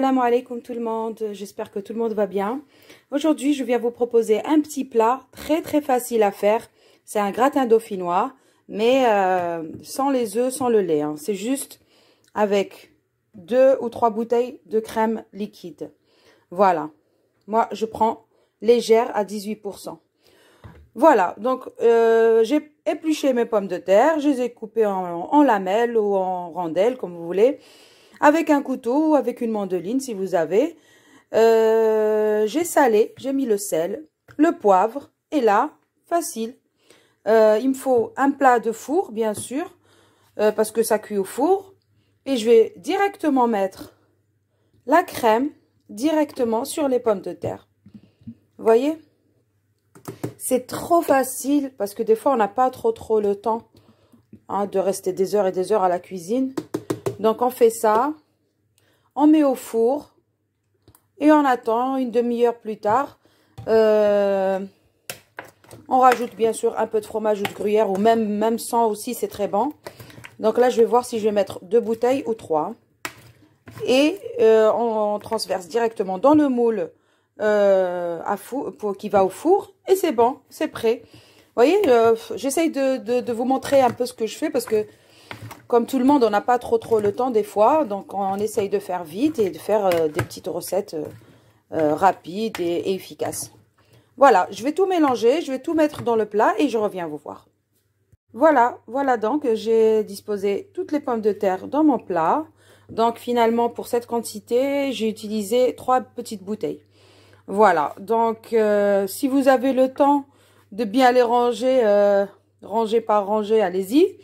Salam alaikum tout le monde, j'espère que tout le monde va bien. Aujourd'hui, je viens vous proposer un petit plat très facile à faire. C'est un gratin dauphinois, mais sans les œufs, sans le lait. C'est juste avec 2 ou 3 bouteilles de crème liquide. Voilà, moi je prends légère à 18%. Voilà, donc j'ai épluché mes pommes de terre, je les ai coupées en lamelles ou en rondelles, comme vous voulez. Avec un couteau ou avec une mandoline si vous avez. J'ai salé, j'ai mis le sel, le poivre. Et là, facile. Il me faut un plat de four, bien sûr, parce que ça cuit au four. Et je vais directement mettre la crème directement sur les pommes de terre. Vous voyez? C'est trop facile parce que des fois, on n'a pas trop le temps de rester des heures et des heures à la cuisine. Donc, on fait ça, on met au four et on attend une demi-heure plus tard. On rajoute bien sûr un peu de fromage ou de gruyère ou même sans aussi, c'est très bon. Donc là, je vais voir si je vais mettre 2 bouteilles ou 3. Et on transverse directement dans le moule qui va au four. Et c'est bon, c'est prêt. Vous voyez, j'essaye de vous montrer un peu ce que je fais parce que comme tout le monde, on n'a pas trop le temps des fois. Donc, on essaye de faire vite et de faire des petites recettes rapides et efficaces. Voilà, je vais tout mélanger, je vais tout mettre dans le plat et je reviens vous voir. Voilà donc, j'ai disposé toutes les pommes de terre dans mon plat. Donc, finalement, pour cette quantité, j'ai utilisé 3 petites bouteilles. Voilà, donc, si vous avez le temps de bien les ranger, rangée par rangée, allez-y.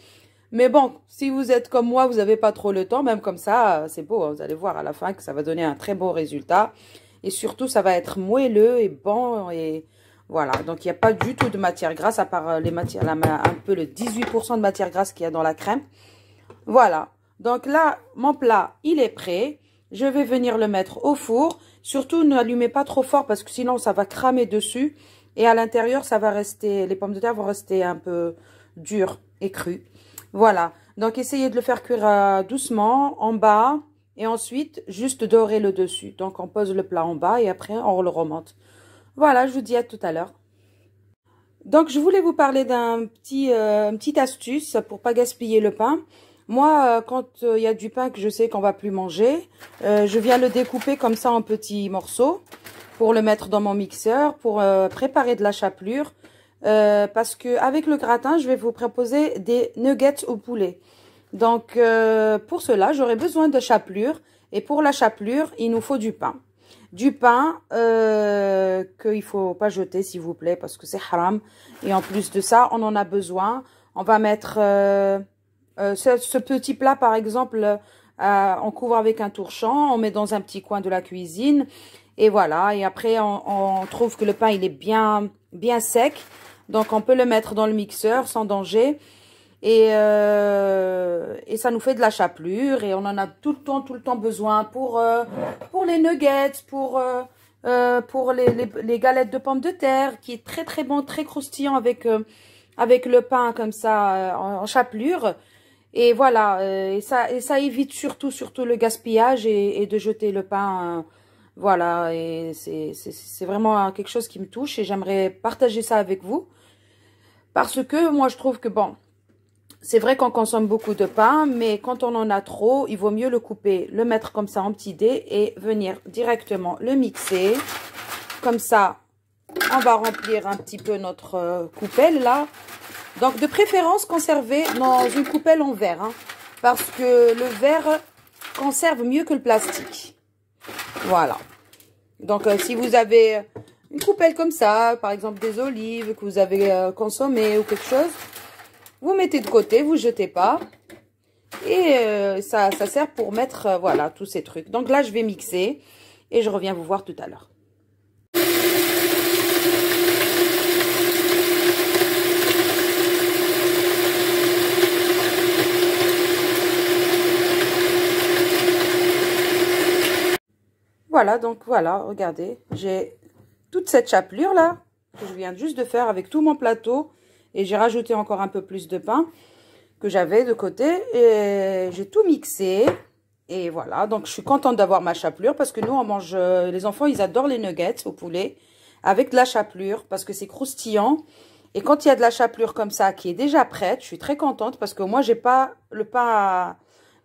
Mais bon, si vous êtes comme moi, vous n'avez pas trop le temps, même comme ça, c'est beau. Hein, vous allez voir à la fin que ça va donner un très beau résultat. Et surtout, ça va être moelleux et bon. Et voilà, donc il n'y a pas du tout de matière grasse, à part les matières, un peu le 18% de matière grasse qu'il y a dans la crème. Voilà, donc là, mon plat, il est prêt. Je vais venir le mettre au four. Surtout, ne l'allumez pas trop fort parce que sinon, ça va cramer dessus. Et à l'intérieur, ça va rester, les pommes de terre vont rester un peu dures et crues. Voilà, donc essayez de le faire cuire doucement en bas et ensuite juste dorer le dessus. Donc on pose le plat en bas et après on le remonte. Voilà, je vous dis à tout à l'heure. Donc je voulais vous parler d'une petite astuce pour pas gaspiller le pain. Moi, quand il y a du pain que je sais qu'on va plus manger, je viens le découper comme ça en petits morceaux pour le mettre dans mon mixeur, pour préparer de la chapelure. Parce que avec le gratin, je vais vous proposer des nuggets au poulet. Donc, pour cela, j'aurai besoin de chapelure. Et pour la chapelure, il nous faut du pain. Du pain qu'il ne faut pas jeter, s'il vous plaît, parce que c'est haram. Et en plus de ça, on en a besoin. On va mettre ce petit plat, par exemple, on couvre avec un torchon. On met dans un petit coin de la cuisine. Et voilà. Et après, on trouve que le pain, il est bien sec. Donc, on peut le mettre dans le mixeur sans danger. Et ça nous fait de la chapelure. Et on en a tout le temps besoin pour les nuggets, pour les galettes de pommes de terre, qui est très bon, très croustillant avec le pain comme ça, en chapelure. Et voilà, et ça évite surtout le gaspillage et de jeter le pain. Voilà, et c'est vraiment quelque chose qui me touche et j'aimerais partager ça avec vous. Parce que moi, je trouve que, bon, c'est vrai qu'on consomme beaucoup de pain, mais quand on en a trop, il vaut mieux le couper, le mettre comme ça en petits dés et venir directement le mixer. Comme ça, on va remplir un petit peu notre coupelle, là. Donc, de préférence, conserver dans une coupelle en verre, hein, parce que le verre conserve mieux que le plastique. Voilà. Donc, si vous avez une coupelle comme ça, par exemple des olives que vous avez consommées ou quelque chose, vous mettez de côté, vous jetez pas. Et ça sert pour mettre, voilà, tous ces trucs. Donc là, je vais mixer et je reviens vous voir tout à l'heure. Voilà, donc voilà, regardez, j'ai toute cette chapelure là, que je viens juste de faire avec tout mon plateau. Et j'ai rajouté encore un peu plus de pain que j'avais de côté. Et j'ai tout mixé. Et voilà, donc je suis contente d'avoir ma chapelure parce que nous, on mange, les enfants, ils adorent les nuggets au poulet avec de la chapelure parce que c'est croustillant. Et quand il y a de la chapelure comme ça qui est déjà prête, je suis très contente parce que moi, j'ai pas le pain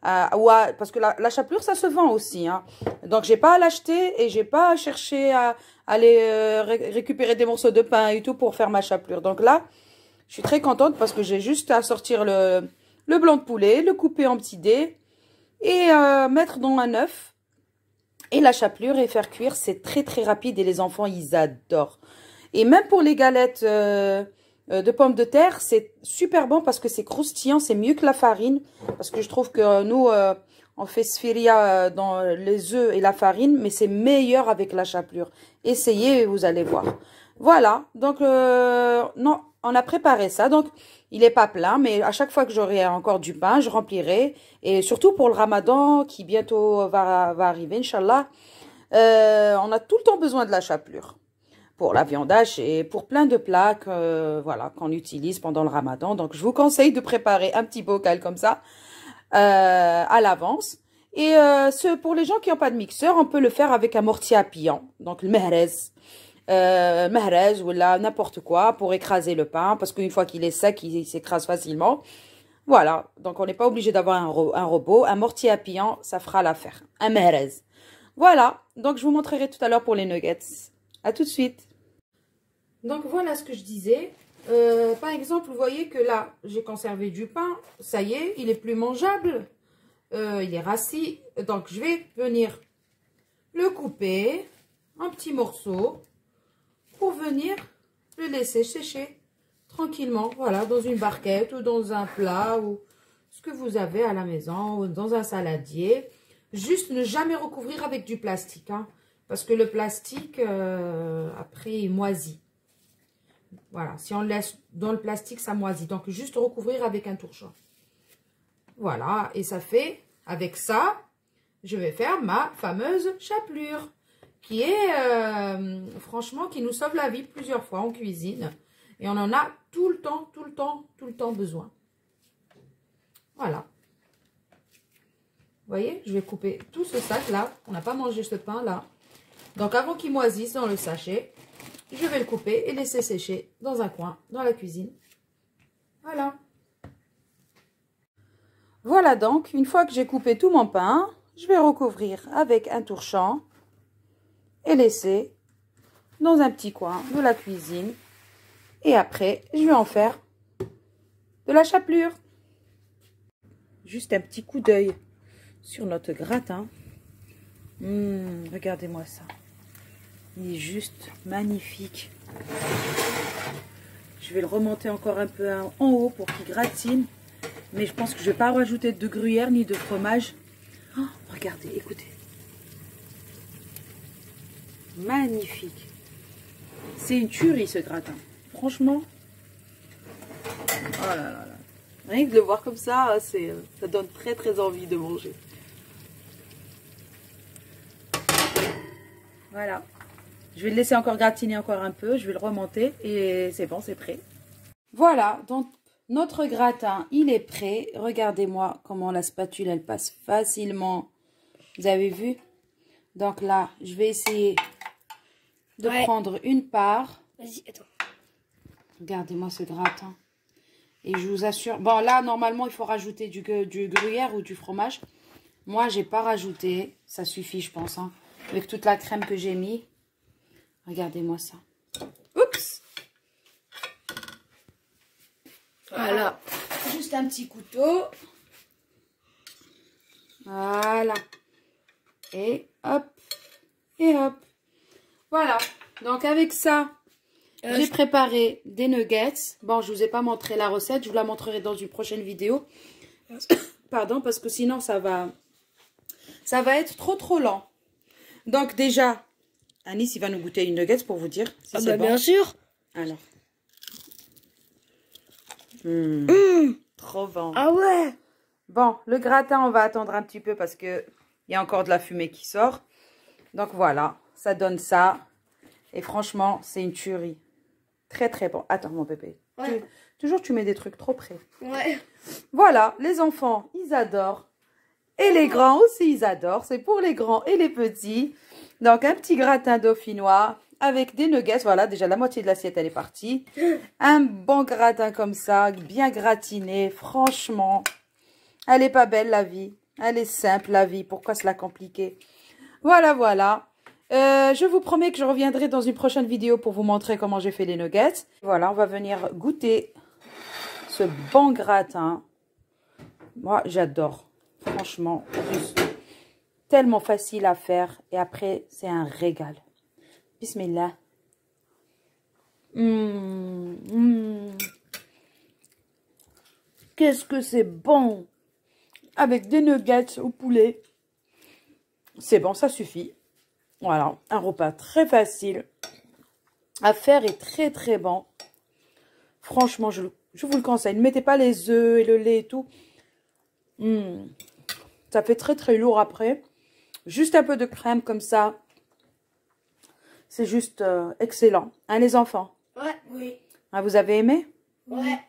parce que la chapelure, ça se vend aussi. Hein. Donc, j'ai pas à l'acheter et j'ai pas à chercher à aller récupérer des morceaux de pain et tout pour faire ma chapelure. Donc là, je suis très contente parce que j'ai juste à sortir le blanc de poulet, le couper en petits dés et mettre dans un œuf et la chapelure et faire cuire. C'est très très rapide et les enfants, ils adorent. Et même pour les galettes de pommes de terre, c'est super bon parce que c'est croustillant, c'est mieux que la farine. Parce que je trouve que nous, on fait sfiria dans les œufs et la farine, mais c'est meilleur avec la chapelure. Essayez et vous allez voir. Voilà, donc non, on a préparé ça. Donc, il n'est pas plein, mais à chaque fois que j'aurai encore du pain, je remplirai. Et surtout pour le ramadan qui bientôt va arriver, Inch'Allah, on a tout le temps besoin de la chapelure. Pour la viandage et pour plein de plats voilà, qu'on utilise pendant le ramadan. Donc, je vous conseille de préparer un petit bocal comme ça à l'avance. Et pour les gens qui n'ont pas de mixeur, on peut le faire avec un mortier à pillant. Donc, le mahrez ou là, n'importe quoi pour écraser le pain. Parce qu'une fois qu'il est sec, il s'écrase facilement. Voilà. Donc, on n'est pas obligé d'avoir un robot. Un mortier à pillant, ça fera l'affaire. Un mahrez. Voilà. Donc, je vous montrerai tout à l'heure pour les nuggets. À tout de suite. Donc, voilà ce que je disais. Par exemple, vous voyez que là, j'ai conservé du pain. Ça y est, il est plus mangeable. Il est rassis. Donc, je vais venir le couper en petits morceaux pour venir le laisser sécher tranquillement. Voilà, dans une barquette ou dans un plat ou ce que vous avez à la maison ou dans un saladier. Juste ne jamais recouvrir avec du plastique. Hein, parce que le plastique, après, il moisit. Voilà, si on le laisse dans le plastique, ça moisit. Donc, juste recouvrir avec un torchon. Voilà, et ça fait, avec ça, je vais faire ma fameuse chapelure. Qui est, franchement, qui nous sauve la vie plusieurs fois en cuisine. Et on en a tout le temps besoin. Voilà. Vous voyez, je vais couper tout ce sac-là. On n'a pas mangé ce pain-là. Donc, avant qu'il moisisse dans le sachet, je vais le couper et laisser sécher dans un coin, dans la cuisine. Voilà. Voilà donc, une fois que j'ai coupé tout mon pain, je vais recouvrir avec un torchon et laisser dans un petit coin de la cuisine. Et après, je vais en faire de la chapelure. Juste un petit coup d'œil sur notre gratin. Regardez-moi ça. Il est juste magnifique. Je vais le remonter encore un peu en haut pour qu'il gratine. Mais je pense que je ne vais pas rajouter de gruyère ni de fromage. Oh, regardez, écoutez. Magnifique. C'est une tuerie ce gratin. Franchement. Oh là là là. Rien que de le voir comme ça, ça donne très très envie de manger. Voilà. Je vais le laisser encore gratiner encore un peu. Je vais le remonter et c'est bon, c'est prêt. Voilà, donc notre gratin, il est prêt. Regardez-moi comment la spatule, elle passe facilement. Vous avez vu? Donc là, je vais essayer de prendre une part. Vas-y, attends. Regardez-moi ce gratin. Et je vous assure... Bon, là, normalement, il faut rajouter du gruyère ou du fromage. Moi, j'ai pas rajouté. Ça suffit, je pense. Hein, avec toute la crème que j'ai mis. Regardez-moi ça. Oups! Voilà. Juste un petit couteau. Voilà. Et hop. Et hop. Voilà. Donc, avec ça, j'ai préparé des nuggets. Bon, je ne vous ai pas montré la recette. Je vous la montrerai dans une prochaine vidéo. Pardon, parce que sinon, ça va être trop lent. Donc, déjà, Anis, il va nous goûter une nuggets pour vous dire si c'est bon. Bien sûr. Alors. Trop bon. Ah ouais. Bon, le gratin, on va attendre un petit peu parce que il y a encore de la fumée qui sort. Donc, voilà. Ça donne ça. Et franchement, c'est une tuerie. Très, très bon. Attends, mon bébé. Ouais. Toujours, tu mets des trucs trop près. Ouais. Voilà, les enfants, ils adorent. Et les grands aussi, ils adorent. C'est pour les grands et les petits. Donc, un petit gratin dauphinois avec des nuggets. Voilà, déjà la moitié de l'assiette, elle est partie. Un bon gratin comme ça, bien gratiné. Franchement, elle est pas belle, la vie. Elle est simple, la vie. Pourquoi se la compliquer? Voilà, voilà. Je vous promets que je reviendrai dans une prochaine vidéo pour vous montrer comment j'ai fait les nuggets. Voilà, on va venir goûter ce bon gratin. Moi, j'adore. Franchement, tellement facile à faire. Et après, c'est un régal. Bismillah. Qu'est-ce que c'est bon. Avec des nuggets au poulet. C'est bon, ça suffit. Voilà, un repas très facile à faire et très très bon. Franchement, je vous le conseille. Ne mettez pas les œufs et le lait et tout. Ça fait très très lourd après. Juste un peu de crème comme ça. C'est juste excellent. Hein, les enfants? Ouais, oui. Hein, vous avez aimé? Ouais.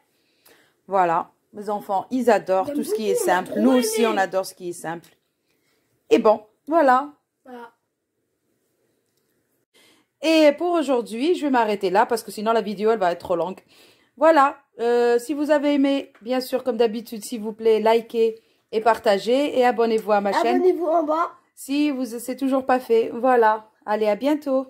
Voilà. Les enfants, ils adorent tout ce qui est simple. Nous aussi, on adore ce qui est simple. Et bon, voilà. Voilà. Et pour aujourd'hui, je vais m'arrêter là parce que sinon la vidéo, elle va être trop longue. Voilà. Si vous avez aimé, bien sûr, comme d'habitude, s'il vous plaît, likez et partagez. Et abonnez-vous à ma chaîne. Abonnez-vous en bas. Si vous c'est toujours pas fait. Voilà. Allez, à bientôt.